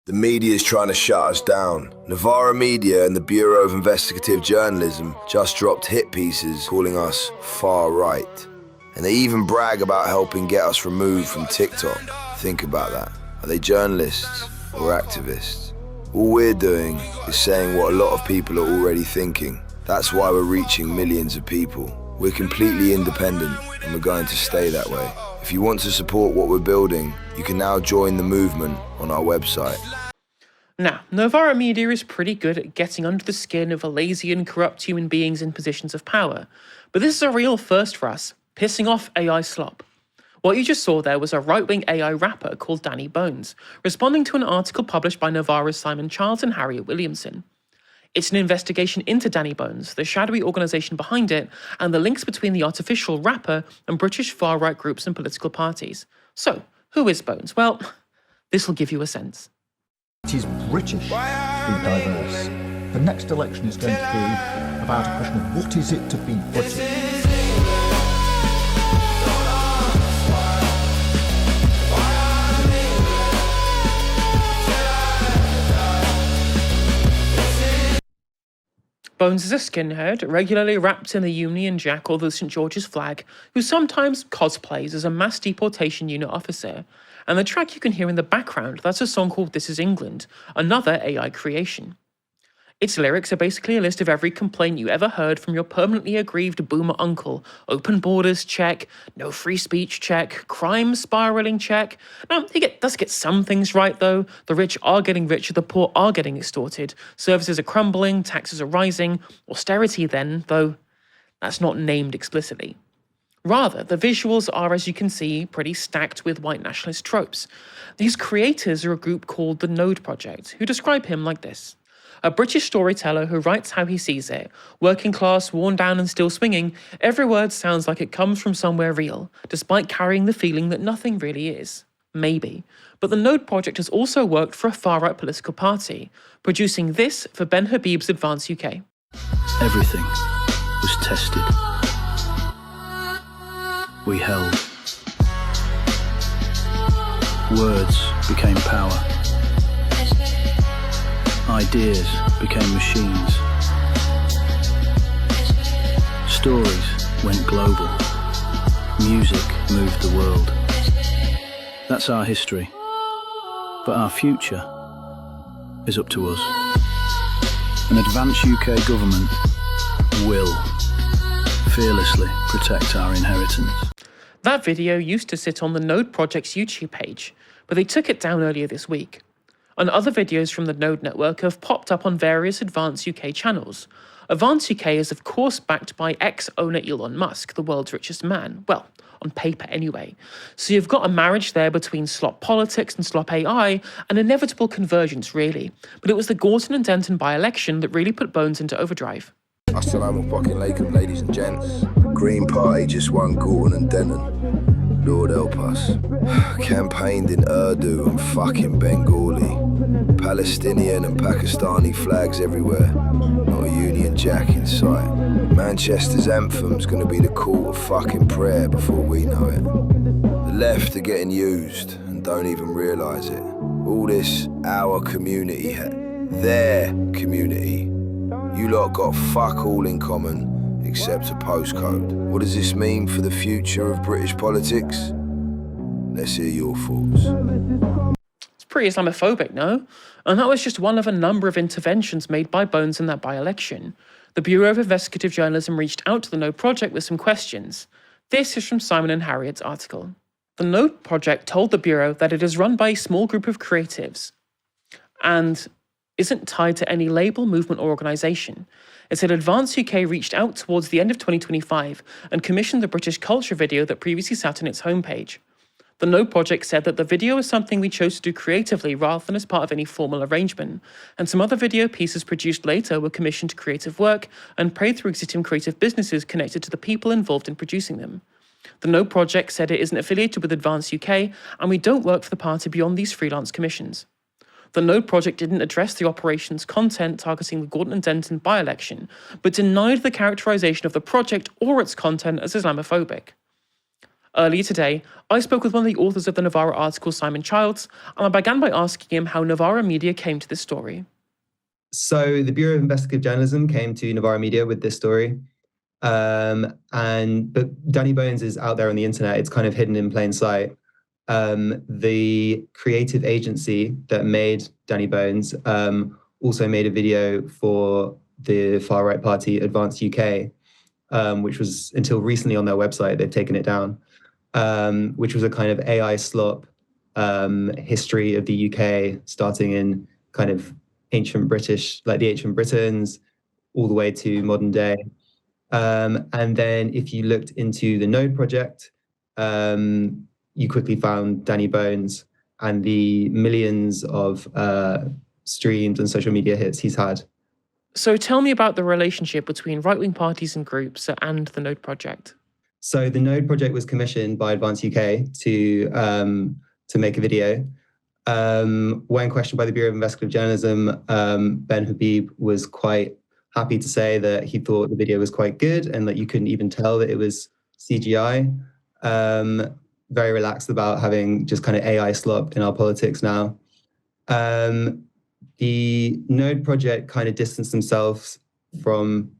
The media is trying to shut us down. Novara Media and the Bureau of Investigative Journalism just dropped hit pieces calling us far-right. And they even brag about helping get us removed from TikTok. Think about that. Are they journalists or activists? All we're doing is saying what a lot of people are already thinking. That's why we're reaching millions of people. We're completely independent and we're going to stay that way. If you want to support what we're building, you can now join the movement on our website. Now, Novara Media is pretty good at getting under the skin of lazy and corrupt human beings in positions of power. But this is a real first for us, pissing off AI slop. What you just saw there was a right-wing AI rapper called Danny Bones, responding to an article published by Novara's Simon Childs and Harriet Williamson. It's an investigation into Danny Bones, the shadowy organisation behind it, and the links between the artificial rapper and British far-right groups and political parties. So, who is Bones? Well, this will give you a sense. It is British, be diverse. The next election is going to be about a question of what is it to be British? Bones is a skinhead, regularly wrapped in the Union Jack or the St George's flag, who sometimes cosplays as a mass deportation unit officer. And the track you can hear in the background, that's a song called This Is England, another AI creation. Its lyrics are basically a list of every complaint you ever heard from your permanently aggrieved boomer uncle. Open borders, check. No free speech, check. Crime spiralling, check. Now, he does get some things right, though. The rich are getting richer, the poor are getting extorted. Services are crumbling, taxes are rising. Austerity, then, though that's not named explicitly. Rather, the visuals are, as you can see, pretty stacked with white nationalist tropes. These creators are a group called the Node Project, who describe him like this. A British storyteller who writes how he sees it. Working class, worn down and still swinging, every word sounds like it comes from somewhere real, despite carrying the feeling that nothing really is. Maybe. But the Node Project has also worked for a far-right political party, producing this for Ben Habib's Advance UK. Everything was tested. We held. Words became power. Ideas became machines. Stories went global. Music moved the world. That's our history. But our future is up to us. An advanced UK government will fearlessly protect our inheritance. That video used to sit on the Node Project's YouTube page, but they took it down earlier this week. And other videos from the Node network have popped up on various Advance UK channels. Advance UK is of course backed by ex-owner Elon Musk, the world's richest man. Well, on paper anyway. So you've got a marriage there between slop politics and slop AI, an inevitable convergence really. But it was the Gorton and Denton by-election that really put Bones into overdrive. Assalamu alaikum, ladies and gents. Green Party just won Gorton and Denton. Lord help us. Campaigned in Urdu and fucking Bengali. Palestinian and Pakistani flags everywhere. Not a Union Jack in sight. Manchester's anthem's gonna be the call to fucking prayer before we know it. The left are getting used and don't even realise it. All this our community, their community. You lot got fuck all in common except a postcode. What does this mean for the future of British politics? Let's hear your thoughts. It's pretty Islamophobic, no? And that was just one of a number of interventions made by Bones in that by-election. The Bureau of Investigative Journalism reached out to the Node Project with some questions. This is from Simon and Harriet's article. The Node Project told the Bureau that it is run by a small group of creatives and isn't tied to any label, movement or organisation. It said Advance UK reached out towards the end of 2025 and commissioned the British culture video that previously sat on its homepage. The Node Project said that the video was something we chose to do creatively rather than as part of any formal arrangement, and some other video pieces produced later were commissioned to creative work and paid through existing creative businesses connected to the people involved in producing them. The Node Project said it isn't affiliated with Advance UK, and we don't work for the party beyond these freelance commissions. The Node Project didn't address the operation's content targeting the Gorton and Denton by-election, but denied the characterisation of the project or its content as Islamophobic. Earlier today, I spoke with one of the authors of the Novara article, Simon Childs, and I began by asking him how Novara Media came to this story. So the Bureau of Investigative Journalism came to Novara Media with this story. But Danny Bones is out there on the internet. It's kind of hidden in plain sight. The creative agency that made Danny Bones also made a video for the far-right party Advance UK, which was until recently on their website. They've taken it down, which was a kind of AI slop history of the UK, starting in kind of ancient British, like the ancient Britons, all the way to modern day. And then if you looked into the Node project, you quickly found Danny Bones and the millions of streams and social media hits he's had. So tell me about the relationship between right-wing parties and groups and the Node project. So the Node project was commissioned by Advance UK to make a video. When questioned by the Bureau of Investigative Journalism, Ben Habib was quite happy to say that he thought the video was quite good and that you couldn't even tell that it was CGI. Very relaxed about having just kind of AI slop in our politics now. The Node project kind of distanced themselves from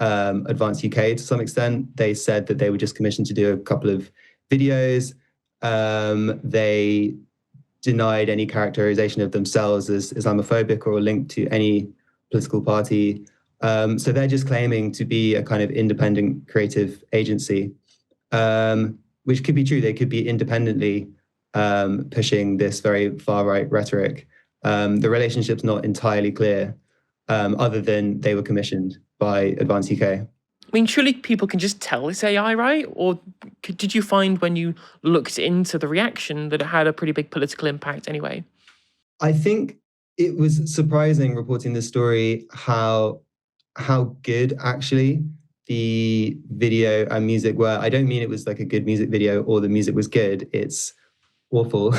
Advance UK to some extent. They said that they were just commissioned to do a couple of videos. They denied any characterization of themselves as Islamophobic or linked to any political party. So they're just claiming to be a kind of independent creative agency, which could be true. They could be independently pushing this very far-right rhetoric. The relationship's not entirely clear, other than they were commissioned by Advance UK. I mean, surely people can just tell it's AI, right? Or did you find when you looked into the reaction that it had a pretty big political impact anyway? I think it was surprising reporting this story how good actually the video and music were. I don't mean it was like a good music video or the music was good. It's awful.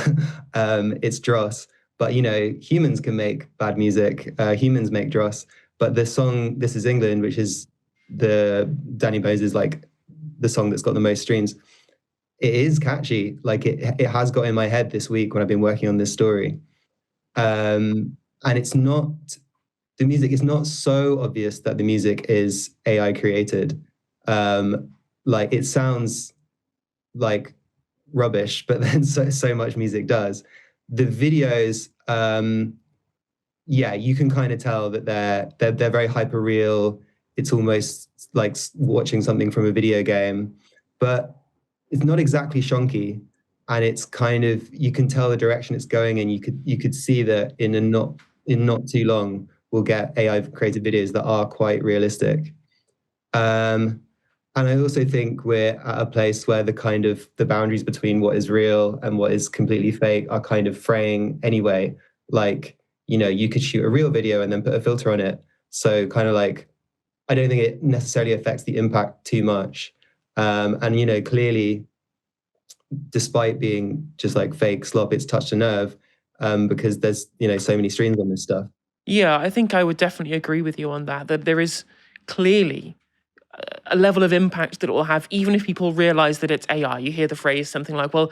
It's dross. But, you know, humans can make bad music. Humans make dross. But the song This Is England, which is the Danny Bones is like the song that's got the most streams, it is catchy. Like it has got in my head this week when I've been working on this story. And it's not, the music is not so obvious that the music is AI created. Like it sounds like rubbish, but then so much music does. The videos, yeah, you can kind of tell that they're very hyper real. It's almost like watching something from a video game, but it's not exactly shonky. And it's kind of, you can tell the direction it's going, and you could see that in not too long we'll get AI created videos that are quite realistic. And I also think we're at a place where the boundaries between what is real and what is completely fake are kind of fraying anyway. Like, you know, you could shoot a real video and then put a filter on it. So kind of like, I don't think it necessarily affects the impact too much. And, you know, clearly, despite being just like fake slop, it's touched a nerve because there's, you know, so many streams on this stuff. Yeah, I think I would definitely agree with you on that there is clearly a level of impact that it will have, even if people realize that it's AI. You hear the phrase something like, well,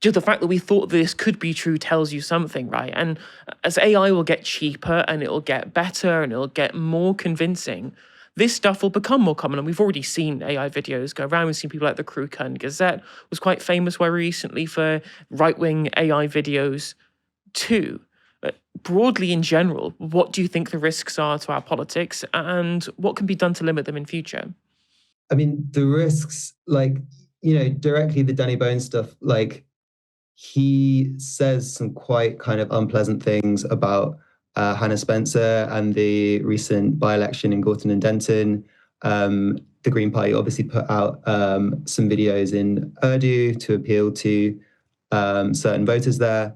just the fact that we thought this could be true tells you something, right? And as AI will get cheaper and it'll get better and it'll get more convincing, this stuff will become more common. And we've already seen AI videos go around. We've seen people like the Crew and Gazette was quite famous very recently for right-wing AI videos too. But broadly in general, what do you think the risks are to our politics, and what can be done to limit them in future? I mean, the risks, like, you know, directly the Danny Bones stuff, like, he says some quite kind of unpleasant things about Hannah Spencer and the recent by-election in Gorton and Denton. The Green Party obviously put out some videos in Urdu to appeal to certain voters there,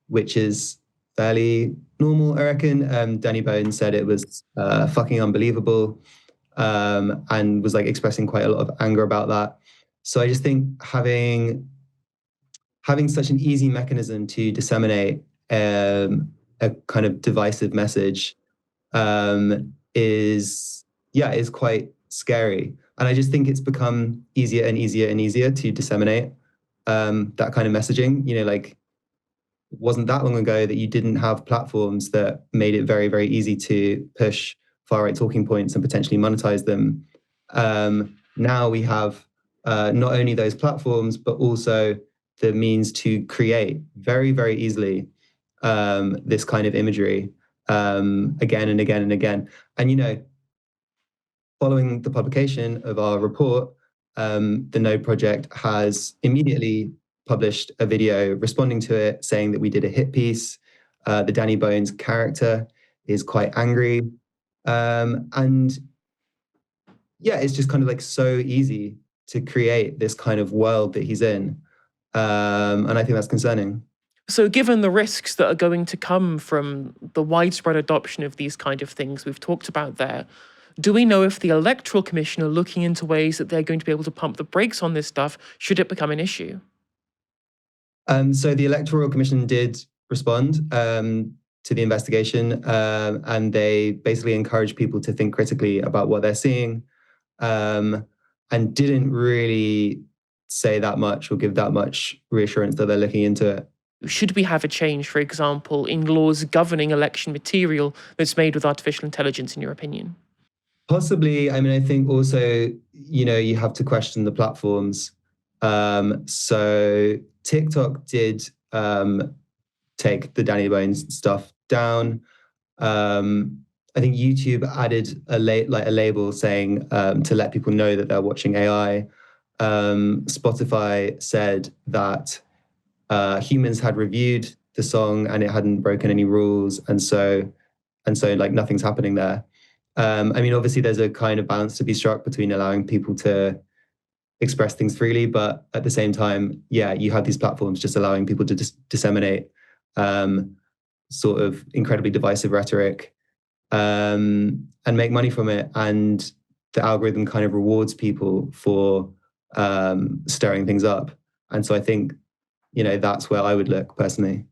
which is fairly normal, I reckon. Danny Bones said it was fucking unbelievable, and was like expressing quite a lot of anger about that. So I just think having such an easy mechanism to disseminate a kind of divisive message is quite scary. And I just think it's become easier and easier and easier to disseminate that kind of messaging. Like, wasn't that long ago that you didn't have platforms that made it very, very easy to push far-right talking points and potentially monetize them. Now we have not only those platforms, but also the means to create very, very easily this kind of imagery again and again and again. And, following the publication of our report, the Node project has immediately published a video responding to it, saying that we did a hit piece. The Danny Bones character is quite angry. And yeah, it's just kind of like so easy to create this kind of world that he's in. And I think that's concerning. So given the risks that are going to come from the widespread adoption of these kind of things we've talked about there, do we know if the Electoral Commission are looking into ways that they're going to be able to pump the brakes on this stuff should it become an issue? So the Electoral Commission did respond to the investigation, and they basically encouraged people to think critically about what they're seeing, and didn't really say that much or give that much reassurance that they're looking into it. Should we have a change, for example, in laws governing election material that's made with artificial intelligence, in your opinion? Possibly. I mean, I think also, you have to question the platforms. So TikTok did take the Danny Bones stuff down. I think YouTube added a label saying to let people know that they're watching AI. Spotify said that humans had reviewed the song and it hadn't broken any rules, and so like nothing's happening there. I mean, obviously, there's a kind of balance to be struck between allowing people to express things freely, but at the same time, yeah, you have these platforms just allowing people to disseminate sort of incredibly divisive rhetoric and make money from it. And the algorithm kind of rewards people for stirring things up. And so I think, that's where I would look personally.